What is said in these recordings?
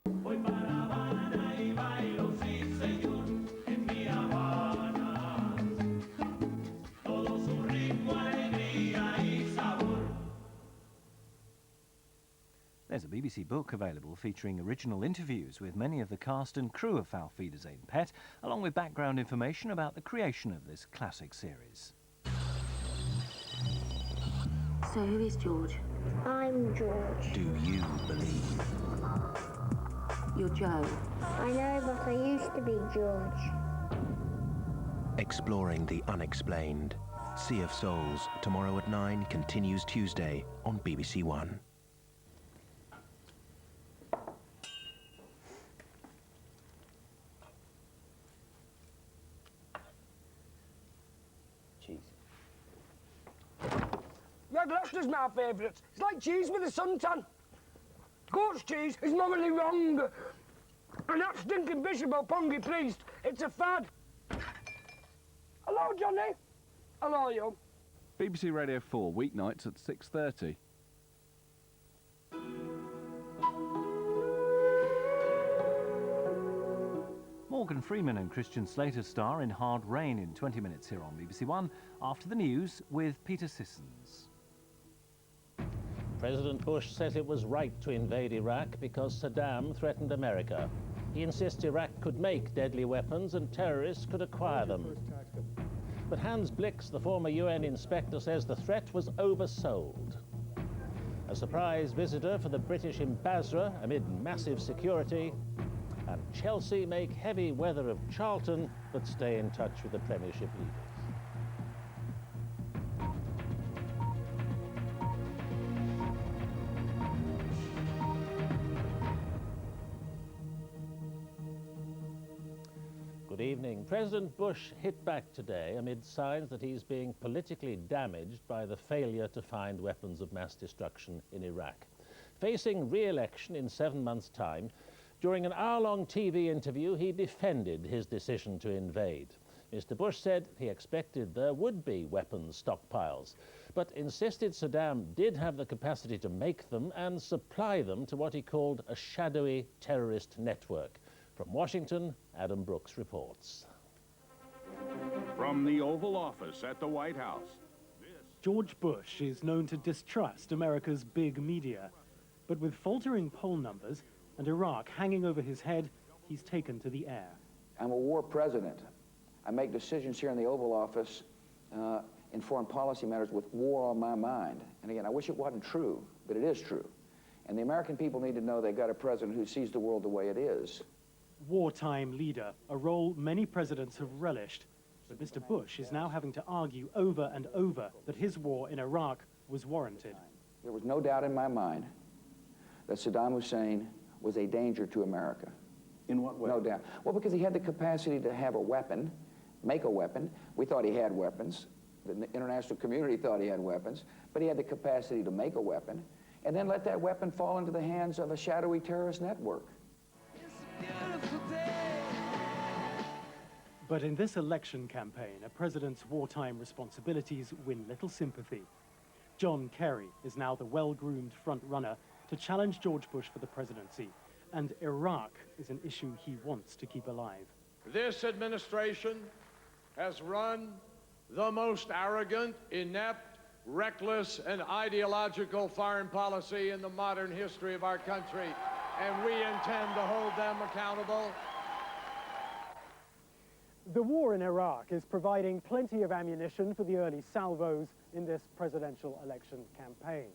Voy para Habana y bailo, sí señor, en mi Habana. Todo su ritmo, alegría y sabor. There's a BBC book available featuring original interviews with many of the cast and crew of Auf Wiedersehen Pet, along with background information about the creation of this classic series. So who is George? I'm George. Do you believe? You're Joe. I know, but I used to be George. Exploring the unexplained. Sea of Souls, tomorrow at 9, continues Tuesday on BBC One. Cheese. Red Leicester's my favourite. It's like cheese with a suntan. Goat's cheese is morally wrong. And that stinking Bishop or Pongy priest, it's a fad. Hello, Johnny. Hello, you. BBC Radio 4, weeknights at 6:30. Morgan Freeman and Christian Slater star in Hard Rain in 20 minutes here on BBC One, after the news with Peter Sissons. President Bush says it was right to invade Iraq because Saddam threatened America. He insists Iraq could make deadly weapons and terrorists could acquire them. But Hans Blix, the former UN inspector, says the threat was oversold. A surprise visitor for the British in Basra amid massive security. And Chelsea make heavy weather of Charlton, but stay in touch with the Premiership leaders. Good evening. President Bush hit back today amid signs that he's being politically damaged by the failure to find weapons of mass destruction in Iraq. Facing re-election in 7 months' time, during an hour-long TV interview, he defended his decision to invade. Mr. Bush said he expected there would be weapons stockpiles, but insisted Saddam did have the capacity to make them and supply them to what he called a shadowy terrorist network. From Washington, Adam Brooks reports. From the Oval Office at the White House. George Bush is known to distrust America's big media, but with faltering poll numbers and Iraq hanging over his head, he's taken to the air. I'm a war president. I make decisions here in the Oval Office in foreign policy matters with war on my mind. And again, I wish it wasn't true, but it is true. And the American people need to know they got a president who sees the world the way it is. Wartime leader, a role many presidents have relished. But Mr. Bush is now having to argue over and over that his war in Iraq was warranted. There was no doubt in my mind that Saddam Hussein was a danger to America. In what way? No doubt. Well, because he had the capacity to have a weapon, make a weapon. We thought he had weapons. The international community thought he had weapons, but he had the capacity to make a weapon and then let that weapon fall into the hands of a shadowy terrorist network. But in this election campaign, a president's wartime responsibilities win little sympathy. John Kerry is now the well-groomed front-runner to challenge George Bush for the presidency, and Iraq is an issue he wants to keep alive. This administration has run the most arrogant, inept, reckless, and ideological foreign policy in the modern history of our country, and we intend to hold them accountable. The war in Iraq is providing plenty of ammunition for the early salvos in this presidential election campaign.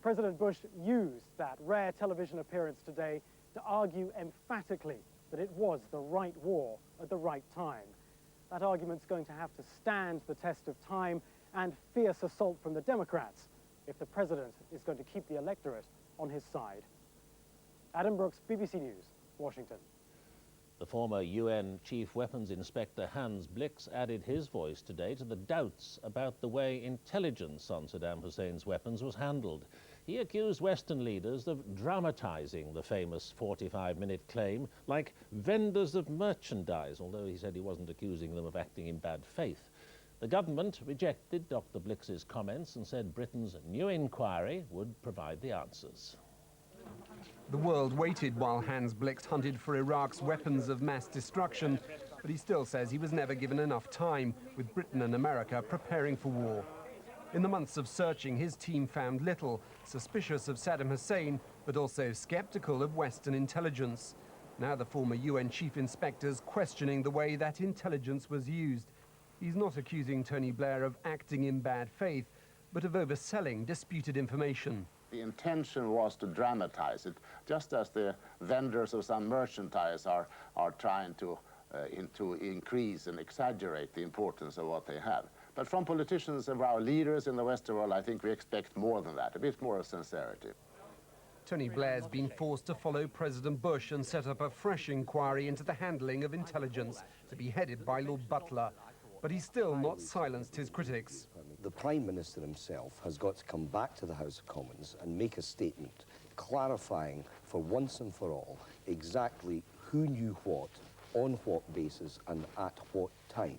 President Bush used that rare television appearance today to argue emphatically that it was the right war at the right time. That argument's going to have to stand the test of time and fierce assault from the Democrats if the president is going to keep the electorate on his side. Adam Brooks, BBC News, Washington. The former UN Chief Weapons Inspector Hans Blix added his voice today to the doubts about the way intelligence on Saddam Hussein's weapons was handled. He accused Western leaders of dramatizing the famous 45-minute claim like vendors of merchandise, although he said he wasn't accusing them of acting in bad faith. The government rejected Dr. Blix's comments and said Britain's new inquiry would provide the answers. The world waited while Hans Blix hunted for Iraq's weapons of mass destruction, but he still says he was never given enough time, with Britain and America preparing for war. In the months of searching, his team found little, suspicious of Saddam Hussein, but also skeptical of Western intelligence. Now the former UN chief inspector's questioning the way that intelligence was used. He's not accusing Tony Blair of acting in bad faith, but of overselling disputed information. The intention was to dramatize it, just as the vendors of some merchandise are trying to increase and exaggerate the importance of what they have. But from politicians and our leaders in the Western world, I think we expect more than that, a bit more of sincerity. Tony Blair's been forced to follow President Bush and set up a fresh inquiry into the handling of intelligence, to be headed by Lord Butler. But he's still not silenced his critics. The Prime Minister himself has got to come back to the House of Commons and make a statement clarifying for once and for all exactly who knew what, on what basis and at what time.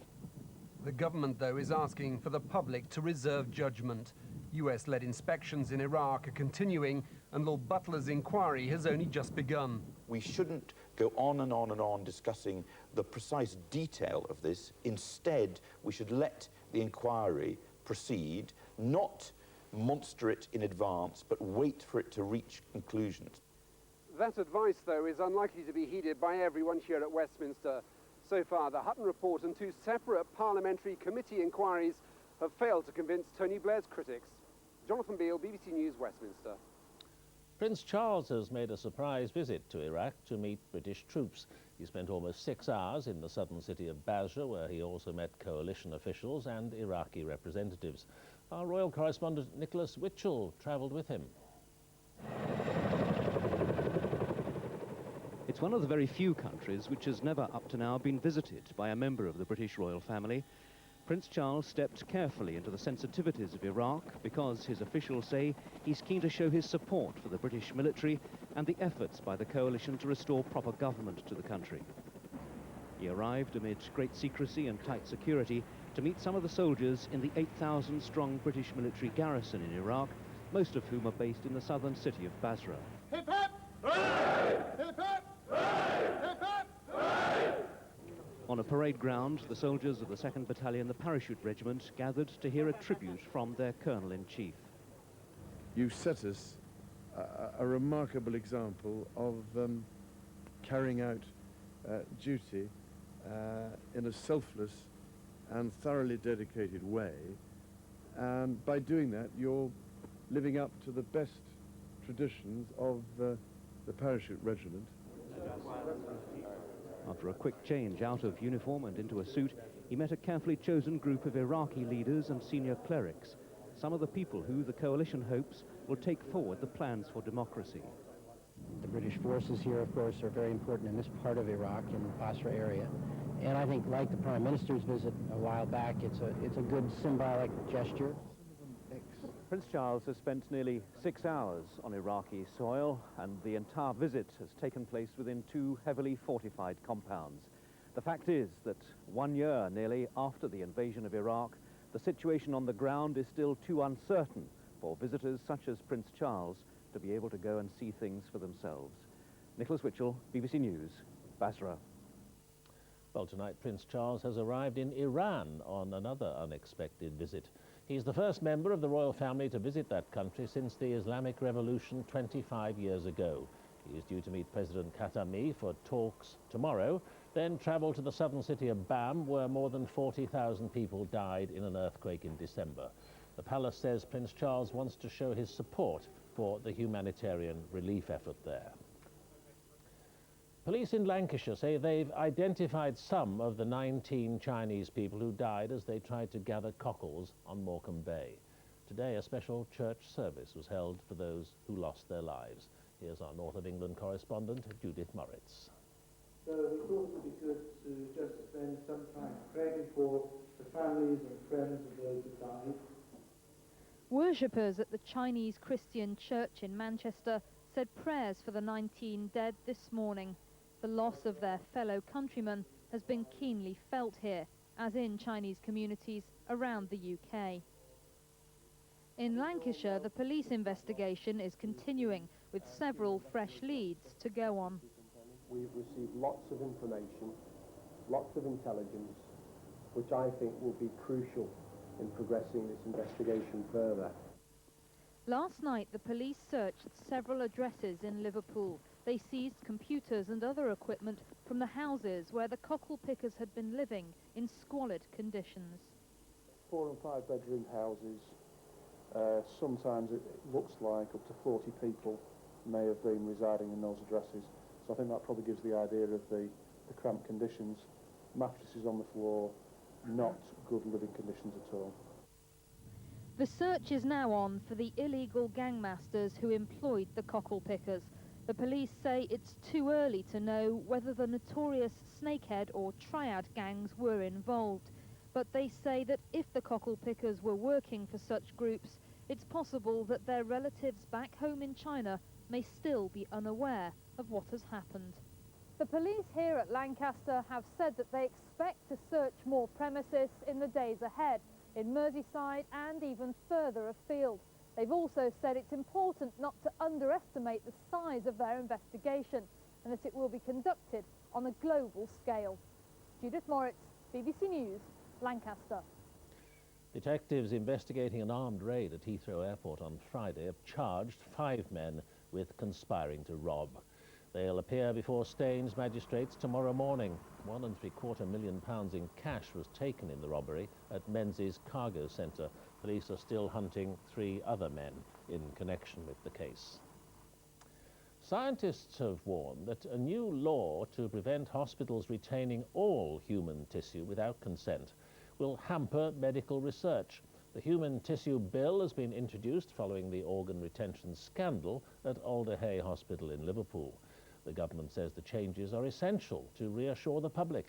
The government, though, is asking for the public to reserve judgment. US-led inspections in Iraq are continuing, and Lord Butler's inquiry has only just begun. We shouldn't go on and on and on discussing the precise detail of this. Instead, we should let the inquiry proceed, not monster it in advance, but wait for it to reach conclusions. That advice, though, is unlikely to be heeded by everyone here at Westminster. So far, the Hutton Report and 2 separate parliamentary committee inquiries have failed to convince Tony Blair's critics. Jonathan Beale, BBC News, Westminster. Prince Charles has made a surprise visit to Iraq to meet British troops. He spent almost 6 hours in the southern city of Basra, where he also met coalition officials and Iraqi representatives. Our royal correspondent Nicholas Witchell travelled with him. It's one of the very few countries which has never up to now been visited by a member of the British royal family. Prince Charles stepped carefully into the sensitivities of Iraq because his officials say he's keen to show his support for the British military and the efforts by the coalition to restore proper government to the country. He arrived amid great secrecy and tight security to meet some of the soldiers in the 8,000-strong British military garrison in Iraq, most of whom are based in the southern city of Basra. Hip hip! Hooray! Hip hip! Hooray! Hip hip! Hooray! On a parade ground, the soldiers of the 2nd Battalion, the Parachute Regiment, gathered to hear a tribute from their Colonel-in-Chief. You set us a remarkable example of carrying out duty in a selfless and thoroughly dedicated way, and by doing that you're living up to the best traditions of the Parachute Regiment. After a quick change out of uniform and into a suit, he met a carefully chosen group of Iraqi leaders and senior clerics, some of the people who the coalition hopes will take forward the plans for democracy. The British forces here, of course, are very important in this part of Iraq, in the Basra area. And I think, like the Prime Minister's visit a while back, it's a good symbolic gesture. Prince Charles has spent nearly 6 hours on Iraqi soil, and the entire visit has taken place within 2 heavily fortified compounds. The fact is that 1 year nearly after the invasion of Iraq, the situation on the ground is still too uncertain for visitors such as Prince Charles to be able to go and see things for themselves. Nicholas Witchell, BBC News, Basra. Well, tonight Prince Charles has arrived in Iran on another unexpected visit. He's the first member of the royal family to visit that country since the Islamic Revolution 25 years ago. He is due to meet President Khatami for talks tomorrow, then travel to the southern city of Bam, where more than 40,000 people died in an earthquake in December. The palace says Prince Charles wants to show his support for the humanitarian relief effort there. Police in Lancashire say they've identified some of the 19 Chinese people who died as they tried to gather cockles on Morecambe Bay. Today, a special church service was held for those who lost their lives. Here's our North of England correspondent, Judith Moritz. So we thought it would be good to just spend some time praying for the families and friends of those who died. Worshippers at the Chinese Christian church in Manchester said prayers for the 19 dead this morning. The loss of their fellow countrymen has been keenly felt here, as in Chinese communities around the UK. In Lancashire, the police investigation is continuing, with several fresh leads to go on. We've received lots of information, lots of intelligence, which I think will be crucial in progressing this investigation further. Last night, the police searched several addresses in Liverpool. They seized computers and other equipment from the houses where the cockle pickers had been living in squalid conditions. 4 and 5 bedroom houses. Sometimes it looks like up to 40 people may have been residing in those addresses. So I think that probably gives the idea of the cramped conditions. Mattresses on the floor, not good living conditions at all. The search is now on for the illegal gangmasters who employed the cockle pickers. The police say it's too early to know whether the notorious snakehead or triad gangs were involved. But they say that if the cockle pickers were working for such groups, it's possible that their relatives back home in China may still be unaware of what has happened. The police here at Lancaster have said that they expect to search more premises in the days ahead, in Merseyside and even further afield. They've also said it's important not to underestimate the size of their investigation and that it will be conducted on a global scale. Judith Moritz, BBC News, Lancaster. Detectives investigating an armed raid at Heathrow Airport on Friday have charged 5 men with conspiring to rob. They'll appear before Staines magistrates tomorrow morning. £1.75 million in cash was taken in the robbery at Menzies Cargo Centre. Police are still hunting 3 other men in connection with the case. Scientists have warned that a new law to prevent hospitals retaining all human tissue without consent will hamper medical research. The Human Tissue Bill has been introduced following the organ retention scandal at Alder Hey Hospital in Liverpool. The government says the changes are essential to reassure the public.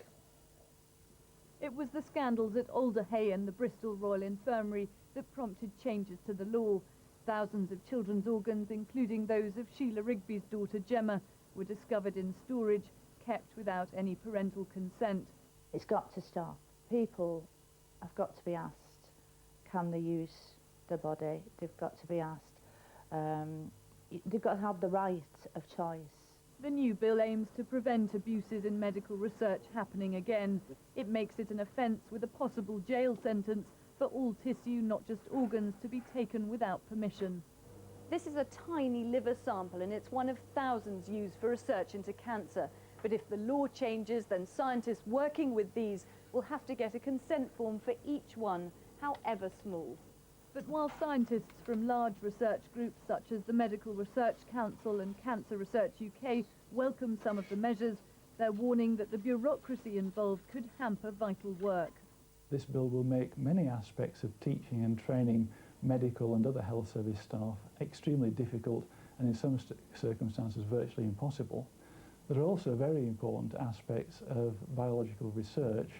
It was the scandals at Alder Hey and the Bristol Royal Infirmary that prompted changes to the law. Thousands of children's organs, including those of Sheila Rigby's daughter Gemma, were discovered in storage, kept without any parental consent. It's got to stop. People have got to be asked, can they use their body? They've got to be asked. They've got to have the right of choice. The new bill aims to prevent abuses in medical research happening again. It makes it an offence with a possible jail sentence for all tissue, not just organs, to be taken without permission. This is a tiny liver sample and it's one of thousands used for research into cancer. But if the law changes, then scientists working with these will have to get a consent form for each one, however small. But while scientists from large research groups such as the Medical Research Council and Cancer Research UK welcome some of the measures, they're warning that the bureaucracy involved could hamper vital work. This bill will make many aspects of teaching and training medical and other health service staff extremely difficult and in some circumstances virtually impossible. There are also very important aspects of biological research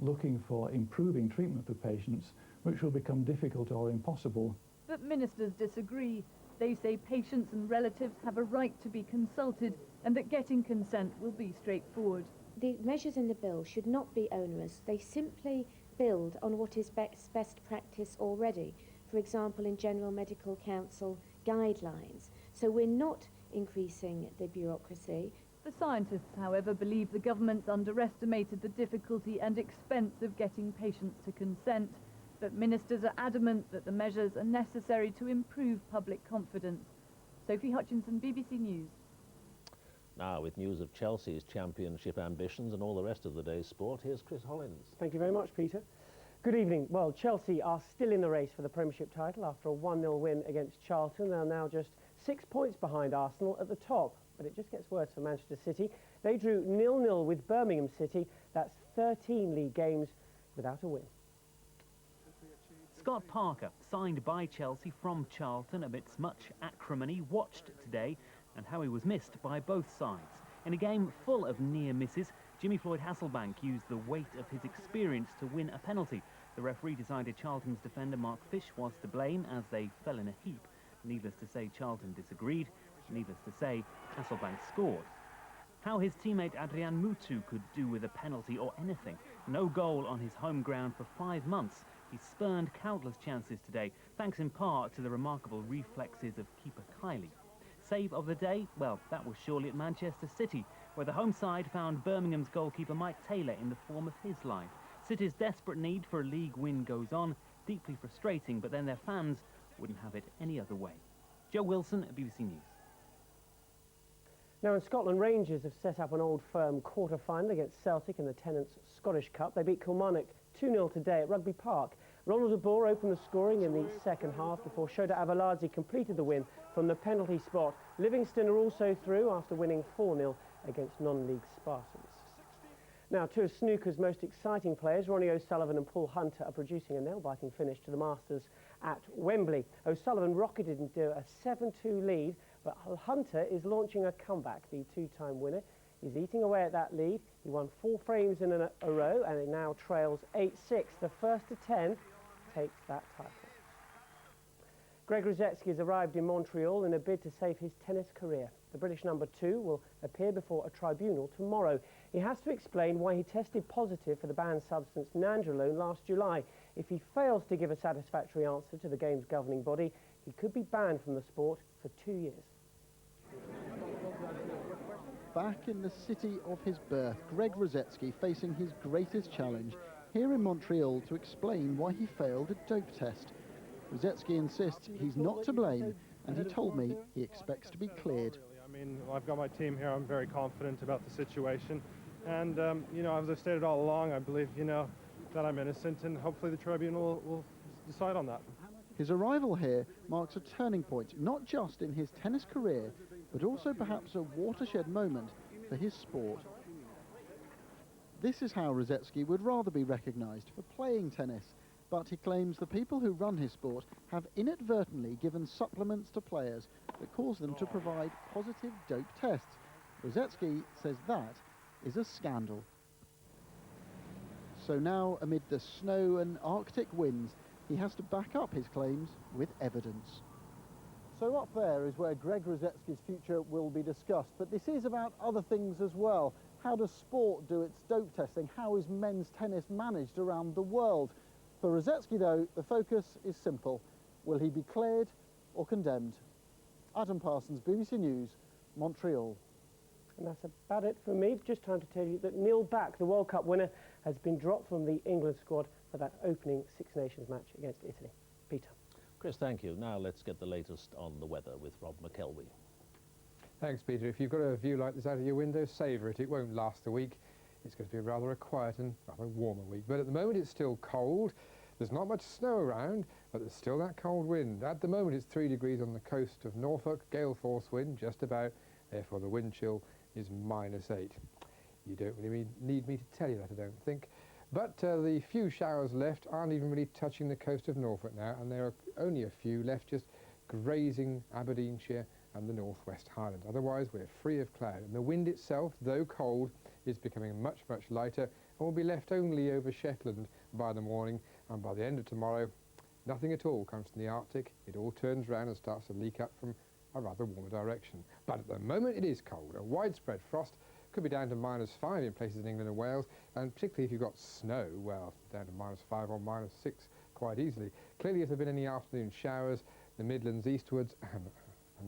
looking for improving treatment for patients which will become difficult or impossible. But ministers disagree. They say patients and relatives have a right to be consulted and that getting consent will be straightforward. The measures in the bill should not be onerous. They simply build on what is best practice already, for example in General Medical Council guidelines. So we're not increasing the bureaucracy. The scientists, however, believe the government's underestimated the difficulty and expense of getting patients to consent. But ministers are adamant that the measures are necessary to improve public confidence. Sophie Hutchinson, BBC News. Now, with news of Chelsea's championship ambitions and all the rest of the day's sport, here's Chris Hollins. Thank you very much, Peter. Good evening. Well, Chelsea are still in the race for the Premiership title after a 1-0 win against Charlton. They're now just 6 points behind Arsenal at the top. But it just gets worse for Manchester City. They drew 0-0 with Birmingham City. That's 13 league games without a win. Scott Parker, signed by Chelsea from Charlton amidst much acrimony, watched today and how he was missed by both sides. In a game full of near misses, Jimmy Floyd Hasselbank used the weight of his experience to win a penalty. The referee decided Charlton's defender Mark Fish was to blame as they fell in a heap. Needless to say, Charlton disagreed. Needless to say, Hasselbank scored. How his teammate Adrian Mutu could do with a penalty or anything. No goal on his home ground for 5 months. He spurned countless chances today, thanks in part to the remarkable reflexes of keeper Kylie. save of the day, well, that was surely at Manchester City, where the home side found Birmingham's goalkeeper Mike Taylor in the form of his life. City's desperate need for a league win goes on, deeply frustrating, but then their fans wouldn't have it any other way. Joe Wilson at BBC News. Now in Scotland, Rangers have set up an Old Firm quarter-final against Celtic in the Tennent's Scottish Cup. They beat Kilmarnock 2-0 today at Rugby Park. Ronald de Boer opened the scoring in the second half before Shota Avaladze completed the win from the penalty spot. Livingston are also through after winning 4-0 against non-league Spartans. Now, two of snooker's most exciting players, Ronnie O'Sullivan and Paul Hunter, are producing a nail-biting finish to the Masters at Wembley. O'Sullivan rocketed into a 7-2 lead, but Hunter is launching a comeback. The two-time winner is eating away at that lead. He won 4 frames in a row, and it now trails 8-6. The first to 10 takes that title. Greg Rosetsky has arrived in Montreal in a bid to save his tennis career. The British number 2 will appear before a tribunal tomorrow. He has to explain why he tested positive for the banned substance nandrolone last July. If he fails to give a satisfactory answer to the game's governing body, he could be banned from the sport for 2 years. Back in the city of his birth, Greg Rosetsky facing his greatest challenge here in Montreal to explain why he failed a dope test. Rosetsky insists he's not to blame, and he told me he expects to be cleared. I mean, I've got my team here. I'm very confident about the situation. And, you know, as I've stated all along, I believe, you know, that I'm innocent, and hopefully the tribunal will decide on that. His arrival here marks a turning point, not just in his tennis career, but also perhaps a watershed moment for his sport. This is how Rosetsky would rather be recognised, for playing tennis, but he claims the people who run his sport have inadvertently given supplements to players that cause them to provide positive dope tests. Rosetsky says that is a scandal. So now, amid the snow and Arctic winds, he has to back up his claims with evidence. So up there is where Greg Rosetsky's future will be discussed, but this is about other things as well. How does sport do its dope testing? How is men's tennis managed around the world? For Rosetsky, though, the focus is simple. Will he be cleared or condemned? Adam Parsons, BBC News, Montreal. And that's about it from me. Just time to tell you that Neil Back, the World Cup winner, has been dropped from the England squad for that opening Six Nations match against Italy. Peter. Chris, thank you. Now let's get the latest on the weather with Rob McKelvey. Thanks, Peter. If you've got a view like this out of your window, savour it. It won't last a week. It's going to be rather a quiet and rather warmer week. But at the moment, it's still cold. There's not much snow around, but there's still that cold wind. At the moment, it's 3 degrees on the coast of Norfolk, gale force wind, just about. Therefore, the wind chill is -8. You don't really need me to tell you that, I don't think. But the few showers left aren't even really touching the coast of Norfolk now, and there are only a few left just grazing Aberdeenshire and the Northwest Highlands. Otherwise, we're free of cloud, and the wind itself, though cold, is becoming much, much lighter and will be left only over Shetland by the morning, and by the end of tomorrow, nothing at all comes from the Arctic. It all turns round and starts to leak up from a rather warmer direction. But at the moment, it is cold. A widespread frost could be down to -5 in places in England and Wales, and particularly if you've got snow, well, down to -5 or -6 quite easily. Clearly, if there have been any afternoon showers, the Midlands eastwards, and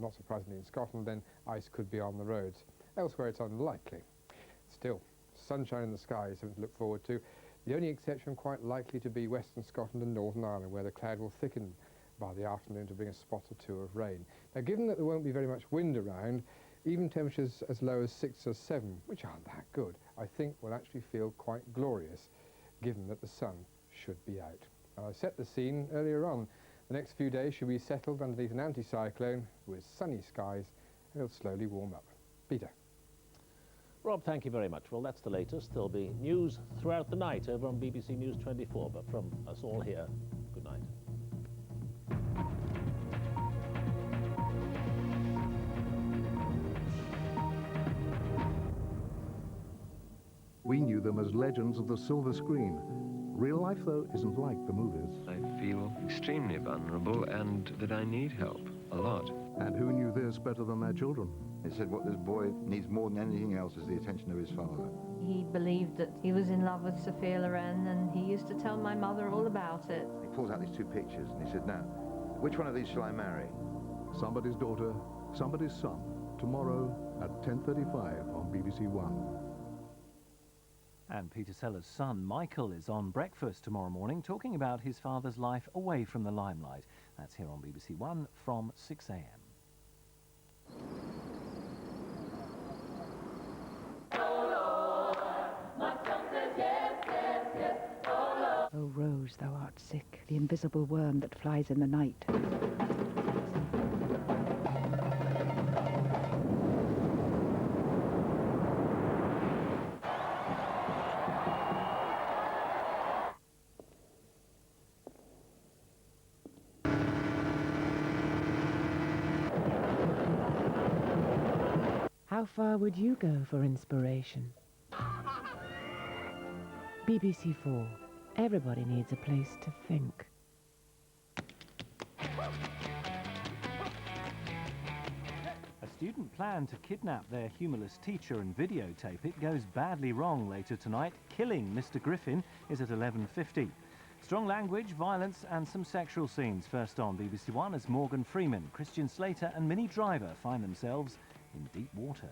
not surprisingly in Scotland, then ice could be on the roads. Elsewhere, it's unlikely. Still, sunshine in the sky is something to look forward to. The only exception quite likely to be Western Scotland and Northern Ireland, where the cloud will thicken by the afternoon to bring a spot or two of rain. Now, given that there won't be very much wind around, even temperatures as low as 6 or 7, which aren't that good, I think will actually feel quite glorious, given that the sun should be out. Now, I set the scene earlier on. The next few days should be settled underneath an anticyclone with sunny skies, and it'll slowly warm up. Peter. Rob, thank you very much. Well, that's the latest. There'll be news throughout the night over on BBC News 24, but from us all here, good night. We knew them as legends of the silver screen. Real life, though, isn't like the movies. I feel extremely vulnerable and that I need help a lot. And who knew this better than their children? They said what this boy needs more than anything else is the attention of his father. He believed that he was in love with Sophia Loren, and he used to tell my mother all about it. He pulls out these 2 pictures and he said, now, which one of these shall I marry? Somebody's daughter, Somebody's Son, tomorrow at 10:35 on BBC One. And Peter Sellers' son, Michael, is on Breakfast tomorrow morning talking about his father's life away from the limelight. That's here on BBC One from 6 a.m. O rose, thou art sick, the invisible worm that flies in the night. How far would you go for inspiration? BBC 4. Everybody needs a place to think. A student planned to kidnap their humorless teacher and videotape it goes badly wrong later tonight. Killing Mr. Griffin is at 11:50. Strong language, violence and some sexual scenes. First on BBC One as Morgan Freeman, Christian Slater and Minnie Driver find themselves in deep water.